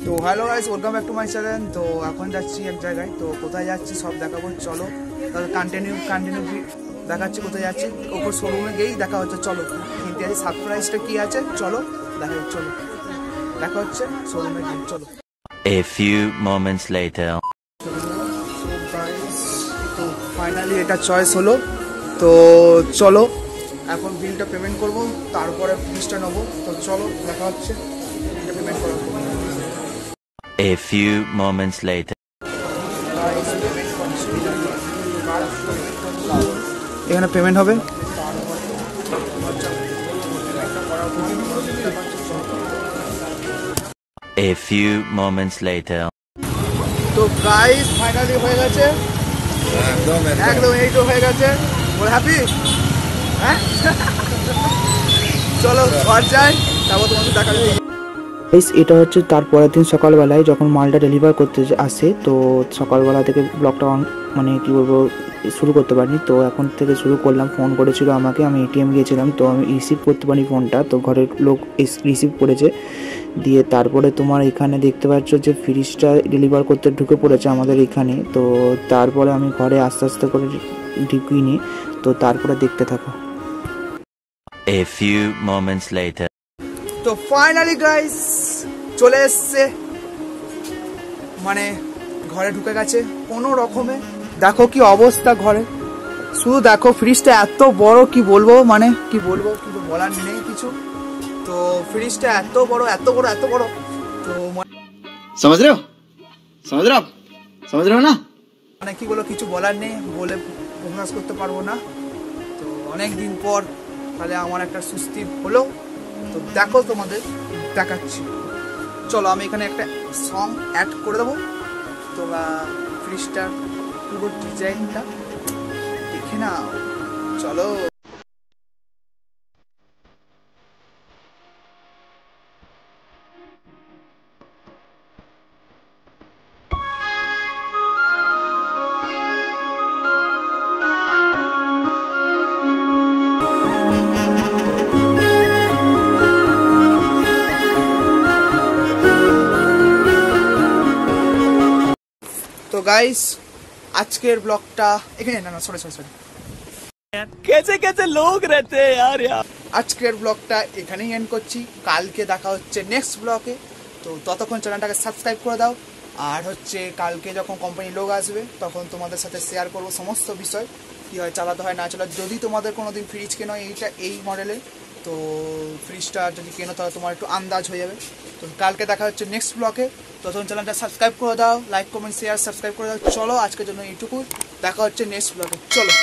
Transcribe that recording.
তো hello guys, welcome back to my channel. তো এখন যাচ্ছি এক জায়গায়, তো কোথায় যাচ্ছি সব দেখাবো, চলো তাহলে কন্টিনিউ দেখাচ্ছি কোথায় যাচ্ছি। ওপর শোরুমে গিয়েই দেখা হচ্ছে, চলো কিনতে যাচ্ছি। সারপ্রাইজটা কি আছে চলো দেখা হচ্ছে শোরুমে গিয়ে, চলো। A few moments later. তো ফাইনালি এটা চয়েস হলো, তো চলো এখন বিলটা পেমেন্ট করবো, তারপরে ফিসটা নেবো। তো চলো দেখা হচ্ছে, বিলটা পেমেন্ট করবো। A few moments later. এখানে পেমেন্ট হবে। A few moments later. তো গাইস ফাইনালি হয়ে গেছে, একদম এই তো হয়ে গেছে। বল হ্যাপি, হ্যাঁ চলো ঘর যাই, তারপর তোমাকে দেখা যাবে। এটা হচ্ছে তারপরের দিন সকালবেলায় যখন মালটা ডেলিভার করতে আসে। তো সকালবেলা থেকে ব্লগটা মানে কি বলবো শুরু করতে পারিনি, তো এখন থেকে শুরু করলাম। ফোন করেছিল আমাকে, আমি এটিএম গিয়েছিলাম, তো আমি রিসিভ করতে পারি ফোনটা, তো ঘরের লোক রিসিভ করেছে। দিয়ে তারপরে তোমার এখানে দেখতে পাচ্ছ যে ফ্রিজটা ডেলিভার করতে ঢুকে পড়েছে আমাদের এখানে। তো তারপরে আমি ঘরে আস্তে আস্তে করে ঢুকিয়ে নিই, তো তারপরে দেখতে থাকো। A few moments later. তো ফাইনালি গাইস চলে এসছে, মানে ঘরে ঢুকে গেছে কোনো রকমে। দেখো কি অবস্থা ঘরে, শুধু দেখো ফ্রিজটা এত বড়, কি বলবো মানে কি বলবো, কিছু বলার নেই কিছু। তো ফ্রিজটা এত বড় তো समझ रहे हो ना? মানে কি বলবো, কিছু বলার নেই, বলে প্রকাশ করতে পারবো না। তো অনেক দিন পর তাহলে আমার একটা সুস্থি হলো, তো দেখো তোমাদের দেখাচ্ছি। চলো আমি এখানে একটা সং অ্যাড করে দেবো, তোমরা ফ্রিজটার পুরো ডিজাইনটা দেখে নাও, চলো। তো গাইস আজকের ব্লগটা এখানে না সরি कैसे लोग रहते हैं यार। আজকের ব্লগটা এখানেই এন্ড করছি। কালকে দেখা হচ্ছে নেক্সট ব্লগে, তো ততক্ষণ চ্যানেলটাকে সাবস্ক্রাইব করে দাও। আর হচ্ছে কালকে যখন কোম্পানির লোক আসবে তখন তোমাদের সাথে শেয়ার করবো সমস্ত বিষয়, কী হয় চালাতে হয় না চালাতে। যদি তোমাদের কোনো দিন ফ্রিজ কেনো এই মডেলের, তো ফ্রিজটা যদি কেনো তাহলে তোমার একটু আন্দাজ হয়ে যাবে। তো কালকে দেখা হচ্ছে নেক্সট ব্লগে, ততক্ষণ চ্যানেলটা সাবস্ক্রাইব করে দাও, লাইক কমেন্ট শেয়ার সাবস্ক্রাইব করে দাও। চলো আজকের জন্য এইটুকুই, দেখা হচ্ছে নেক্সট ব্লগে, চলো।